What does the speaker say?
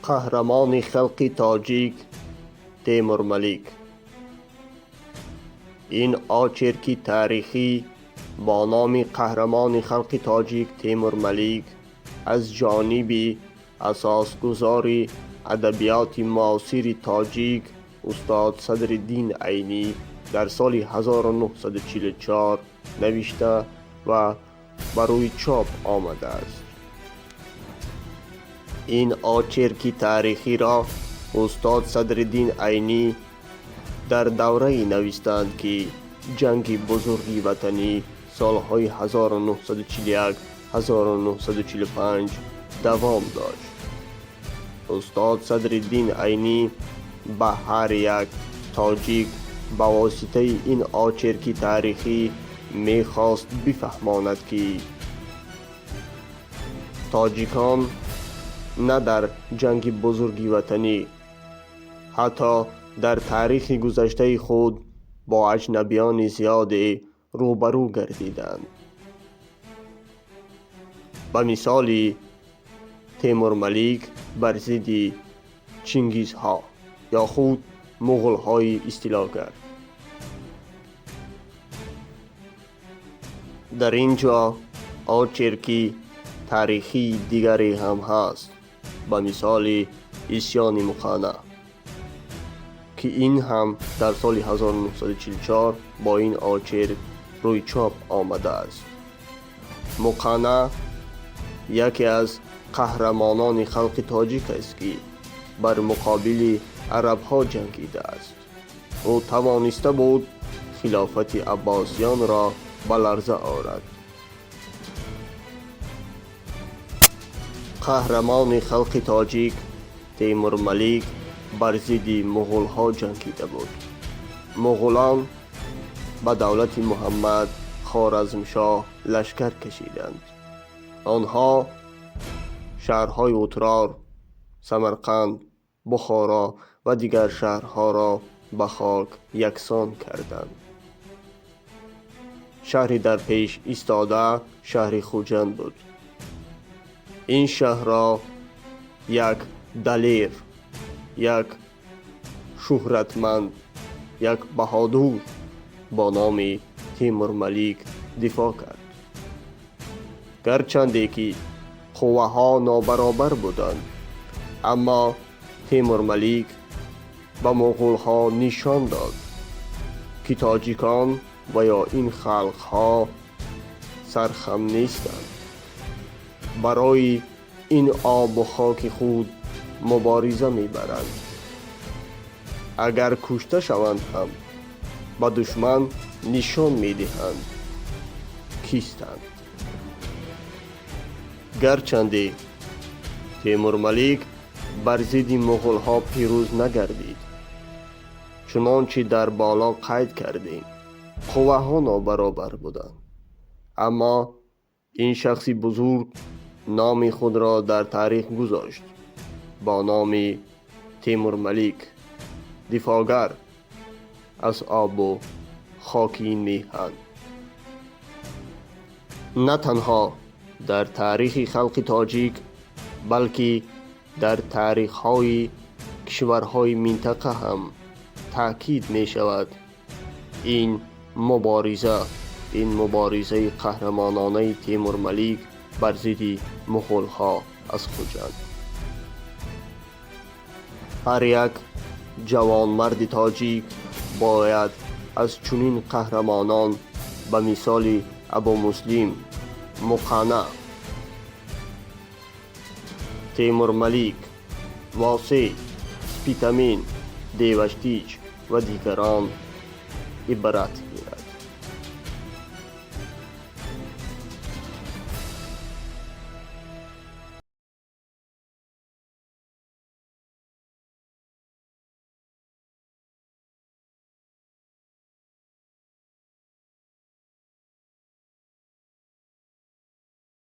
قهرمان خلقی تاجیک تیمورملیک. این آچرکی تاریخی با نام قهرمان خلقی تاجیک تیمورملیک از جانب اساسگزار ادبیات معاصر تاجیک استاد سدرالدین عینی در سال 1944 نوشته و برای چاپ آمده است. این آچرکی تاریخی را استاد سدرالدین عینی در دوره نوشتند که جنگ بزرگی وطنی سالهای 1941 1945 دوام داشت. استاد سدرالدین عینی به هر یک تاجیک به واسطه این آچرکی تاریخی میخواست بفهماند که تاجیکان نه در جنگ بزرگی وطنی حتی در تاریخ گذشته خود با اجنبیان زیاد روبرو گردیدند. به مثال تیمورملیک بر ضد چنگیزها یا خود مغول‌های استیلاگر. در اینجا آچرکی تاریخی دیگری هم هست، به مثال اسیان مقنعه که این هم در سال 1944 با این آچرک روی چاپ آمده است. مقنعه یکی از قهرمانان خلق تاجیک است که بر مقابل عرب ها جنگیده است. او توانسته بود خلافت عباسیان را به لرزه آورد. قهرمان خلق تاجیک تیمورملیک بر ضد مغول ها جنگیده بود. مغولان به دولت محمد خوارزمشاه لشکر کشیدند. آنها شهرهای اترار، سمرقند، بخارا و دیگر شهرها را به خاک یکسان کردند. شهری در پیش ایستاده شهر خوجند بود. این شهر را یک دلیر، یک شهرتمند، یک بهادر با نام تیمورملیک دفاع کرد. گرچند که قوه ها نابرابر بودند، اما تیمورملیک به مغول ها نشان داد که تاجیکان و یا این خلق ها سرخم نیستند. برای این آب و خاک خود مبارزه میبرند. اگر کشته شوند هم به دشمن نشان میدهند کیستند. گرچند تیمورملیک بر ضد مغول ها پیروز نگردید، چنانچه در بالا قید کردیم قوه ها نابرابر بودند، اما این شخص بزرگ نام خود را در تاریخ گذاشت با نام تیمورملیک، دفاعگر از آب و خاک این میهن. نه تنها در تاریخ خلق تاجیک بلکه در تاریخ های کشورهای منطقه هم تاکید می شود این مبارزه قهرمانانه تیمورملیک بر ضد مغول ها از خوجند. هر یک جوانمرد تاجیک باید از چنین قهرمانان به مثال ابو مسلم، مقنعه، تیمورملیک، واسع، سپیتامین، دیوشتیج و دیگران عبرت گیرد.